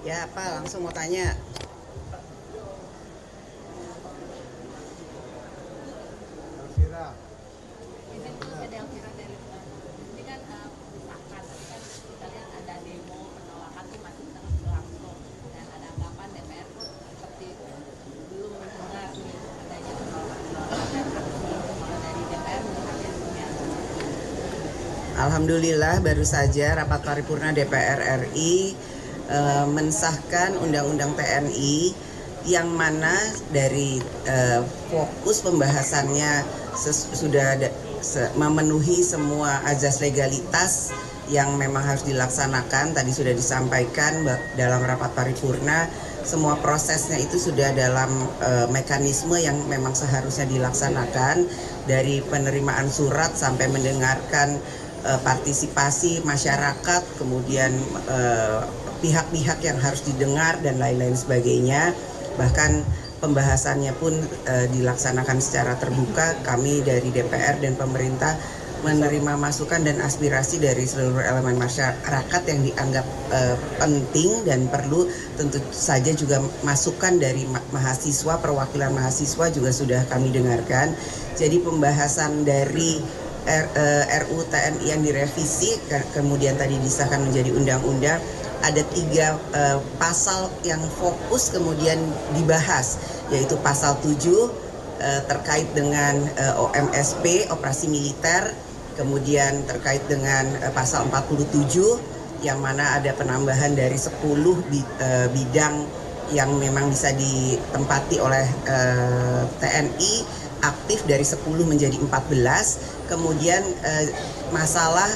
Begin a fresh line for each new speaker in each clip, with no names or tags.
Ya, apa langsung mau tanya?
Elvira.
Izin dulu saya Delvira dari ini kan disahkan tadi kan kita lihat ada demo penolakan tuh masih terus berlangsung dan ada anggapan DPR tuh seperti belum mendengar nih adanya penolakan dari DPR melihatnya.
Alhamdulillah baru saja rapat paripurna DPR RI mensahkan Undang-Undang TNI yang mana dari fokus pembahasannya sudah memenuhi semua azas legalitas yang memang harus dilaksanakan. Tadi sudah disampaikan dalam rapat paripurna, semua prosesnya itu sudah dalam mekanisme yang memang seharusnya dilaksanakan, dari penerimaan surat sampai mendengarkan partisipasi masyarakat, kemudian pihak-pihak yang harus didengar dan lain-lain sebagainya. Bahkan pembahasannya pun dilaksanakan secara terbuka. Kami dari DPR dan pemerintah menerima masukan dan aspirasi dari seluruh elemen masyarakat yang dianggap penting dan perlu. Tentu saja juga masukan dari mahasiswa, perwakilan mahasiswa juga sudah kami dengarkan. Jadi pembahasan dari RUU TNI yang direvisi kemudian tadi disahkan menjadi undang-undang, ada 3 pasal yang fokus kemudian dibahas, yaitu pasal 7 terkait dengan OMSP, operasi militer, kemudian terkait dengan pasal 47 yang mana ada penambahan dari 10 bidang yang memang bisa ditempati oleh TNI aktif dari 10 menjadi 14. Kemudian masalah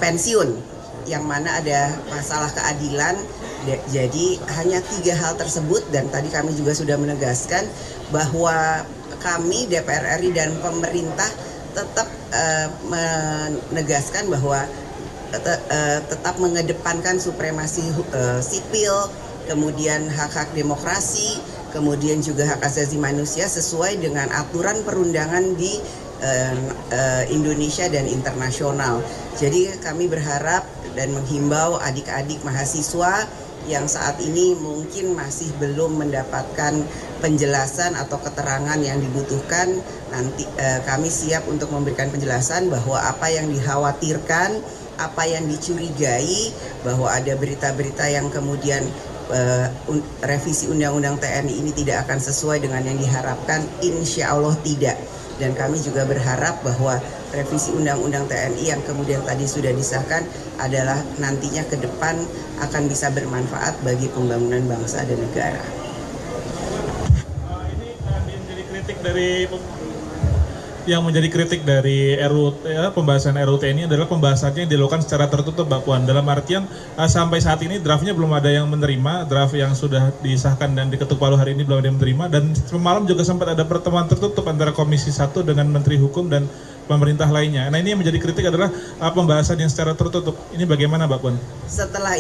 pensiun yang mana ada masalah keadilan. Jadi hanya 3 hal tersebut, dan tadi kami juga sudah menegaskan bahwa kami DPR RI dan pemerintah tetap menegaskan bahwa tetap mengedepankan supremasi sipil, kemudian hak-hak demokrasi, kemudian juga hak asasi manusia sesuai dengan aturan perundangan di Indonesia dan internasional. Jadi kami berharap dan menghimbau adik-adik mahasiswa yang saat ini mungkin masih belum mendapatkan penjelasan atau keterangan yang dibutuhkan, nanti kami siap untuk memberikan penjelasan bahwa apa yang dikhawatirkan, apa yang dicurigai, bahwa ada berita-berita yang kemudian revisi Undang-Undang TNI ini tidak akan sesuai dengan yang diharapkan, insya Allah tidak. Dan kami juga berharap bahwa revisi Undang-Undang TNI yang kemudian tadi sudah disahkan adalah nantinya ke depan akan bisa bermanfaat bagi pembangunan bangsa dan negara.
Yang menjadi kritik dari pembahasan RUU TNI adalah pembahasannya yang dilakukan secara tertutup, Mbak Puan. Dalam artian sampai saat ini draftnya belum ada yang menerima, draft yang sudah disahkan dan diketuk palu hari ini belum ada yang menerima, dan semalam juga sempat ada pertemuan tertutup antara Komisi 1 dengan Menteri Hukum dan pemerintah lainnya. Nah, ini yang menjadi kritik adalah pembahasan yang secara tertutup. Ini bagaimana, Mbak Puan?
Setelah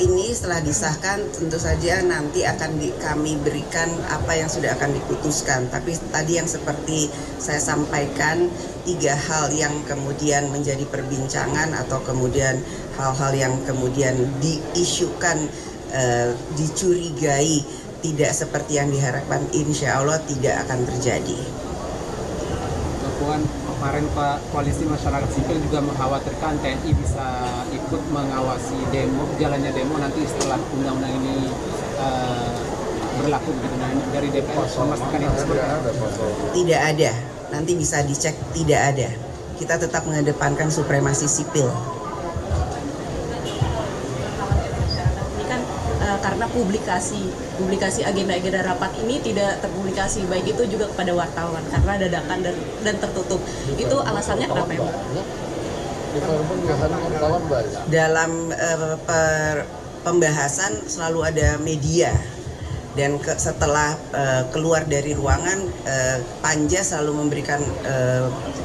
disahkan, tentu saja nanti akan kami berikan apa yang sudah akan diputuskan. Tapi tadi yang seperti saya sampaikan, 3 hal yang kemudian menjadi perbincangan atau kemudian hal-hal yang kemudian diisukan, dicurigai tidak seperti yang diharapkan, insya Allah tidak akan terjadi.
Mbak Puan, kemarin Pak Koalisi Masyarakat Sipil juga mengkhawatirkan TNI bisa ikut mengawasi jalannya demo nanti setelah undang-undang ini berlaku begitu. Nah, dari DPR memastikan itu seperti apa?
Tidak ada, nanti bisa dicek, tidak ada. Kita tetap mengedepankan supremasi sipil.
Ini kan karena publikasi agenda-agenda rapat ini tidak terpublikasi, baik itu juga kepada wartawan karena dadakan dan tertutup. Itu alasannya kenapa ya, Mbak?
Dalam pembahasan selalu ada media, dan setelah keluar dari ruangan, Panja selalu memberikan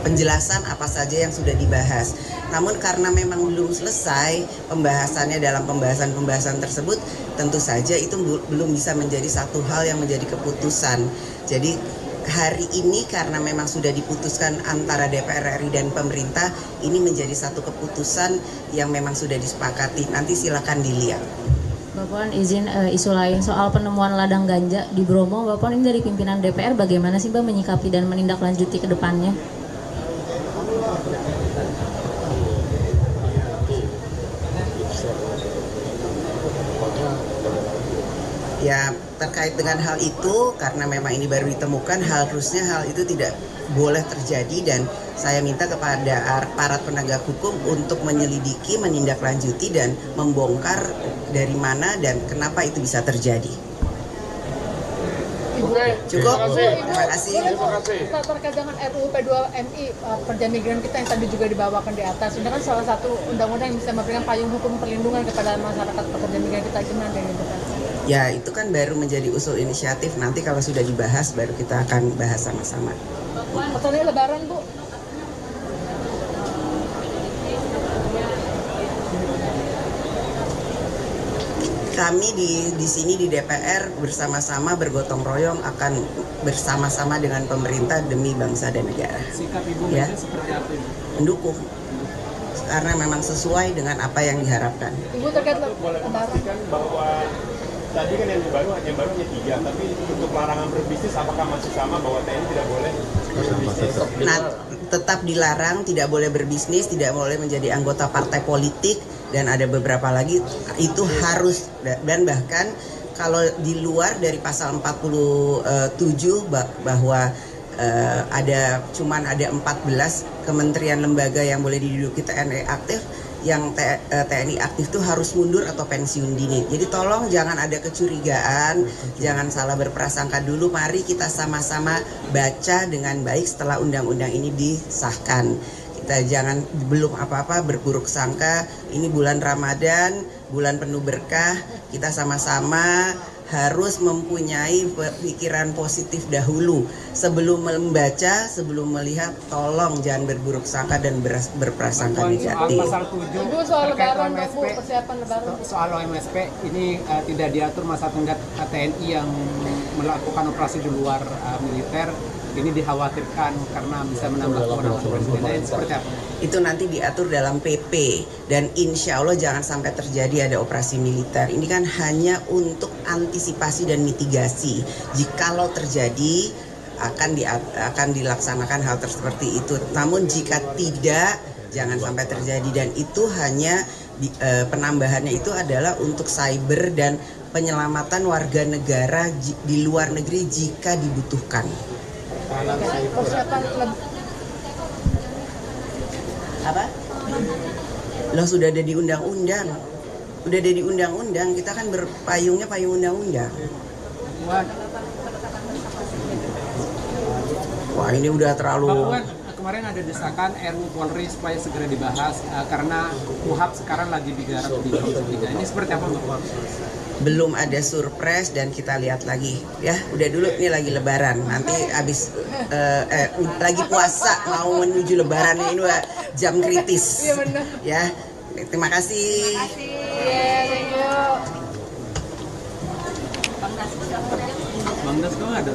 penjelasan apa saja yang sudah dibahas. Namun karena memang belum selesai pembahasannya dalam pembahasan tersebut, tentu saja itu belum bisa menjadi satu hal yang menjadi keputusan. Jadi hari ini karena memang sudah diputuskan antara DPR RI dan pemerintah, ini menjadi satu keputusan yang memang sudah disepakati. Nanti silakan dilihat.
Mbak Puan, izin isu lain soal penemuan ladang ganja di Bromo. Mbak Puan, ini dari pimpinan DPR bagaimana sih Mbak menyikapi dan menindaklanjuti ke depannya?
Ya, terkait dengan hal itu, karena memang ini baru ditemukan, harusnya hal itu tidak boleh terjadi dan saya minta kepada aparat penegak hukum untuk menyelidiki, menindaklanjuti dan membongkar dari mana dan kenapa itu bisa terjadi. Cukup? Terima kasih.
Terkait dengan RUU P2MI, pekerja migran kita yang tadi juga dibawakan di atas, ini kan salah satu undang-undang yang bisa memberikan payung hukum perlindungan kepada masyarakat pekerja migran kita, gimana gitu kan?
Ya, itu kan baru menjadi usul inisiatif. Nanti kalau sudah dibahas, baru kita akan bahas sama-sama.
Pertanyaan Lebaran, Bu.
Kami di sini di DPR bersama-sama bergotong royong akan bersama-sama dengan pemerintah demi bangsa dan negara.
Sikap Ibu
Ya.
Mega seperti apa Ibu?
Mendukung. Karena memang sesuai dengan apa yang diharapkan.
Ibu terkait
Boleh
Lebaran.
memastikan bahwa tadi kan yang baru hanya 3, tapi untuk larangan berbisnis apakah masih sama bahwa TNI tidak boleh berbisnis?
Nah, tetap dilarang, tidak boleh berbisnis, tidak boleh menjadi anggota partai politik, dan ada beberapa lagi itu harus, dan bahkan kalau di luar dari pasal 47 bahwa ada 14 kementerian lembaga yang boleh diduduki TNI aktif, yang TNI aktif itu harus mundur atau pensiun dini. Jadi tolong jangan ada kecurigaan, jangan salah berprasangka dulu. Mari kita sama-sama baca dengan baik setelah undang-undang ini disahkan. Kita jangan belum apa-apa berburuk sangka. Ini bulan Ramadan, bulan penuh berkah. Kita sama-sama harus mempunyai pikiran positif dahulu. Sebelum membaca, sebelum melihat, tolong jangan berburuk sangka dan berprasangka
Soal
negatif.
pasal 7
Ibu, soal
terkait
Lebaran,
OMSP,
Bu, persiapan Lebaran.
soal OMSP ini tidak diatur masa tenggat TNI yang melakukan operasi di luar militer. Ini dikhawatirkan karena bisa menambah kewenangan presiden. Ini seperti apa?
Itu nanti diatur dalam PP, dan insya Allah jangan sampai terjadi ada operasi militer. Ini kan hanya untuk antisipasi dan mitigasi. Jikalau terjadi akan dilaksanakan hal seperti itu. Namun jika tidak, jangan sampai terjadi, dan itu hanya penambahannya itu adalah untuk cyber dan penyelamatan warga negara di luar negeri jika dibutuhkan.
Persiapan
Apa? Loh, sudah ada di undang-undang. Udah ada di undang-undang, kita kan berpayungnya payung undang-undang.
Puan,
Wah, ini udah terlalu...
Pak Puan, kemarin ada desakan RUU Polri supaya segera dibahas karena KUHP sekarang lagi digarap di Komisi 3. Ini seperti apa Pak Puan?
Belum ada surprise dan kita lihat lagi ya. Udah dulu, ini lagi lebaran, nanti habis lagi puasa mau menuju lebaran, ini udah jam kritis.
Iya, benar.
Ya, terima kasih.
Iya, thank you.
Bang Das kok ada?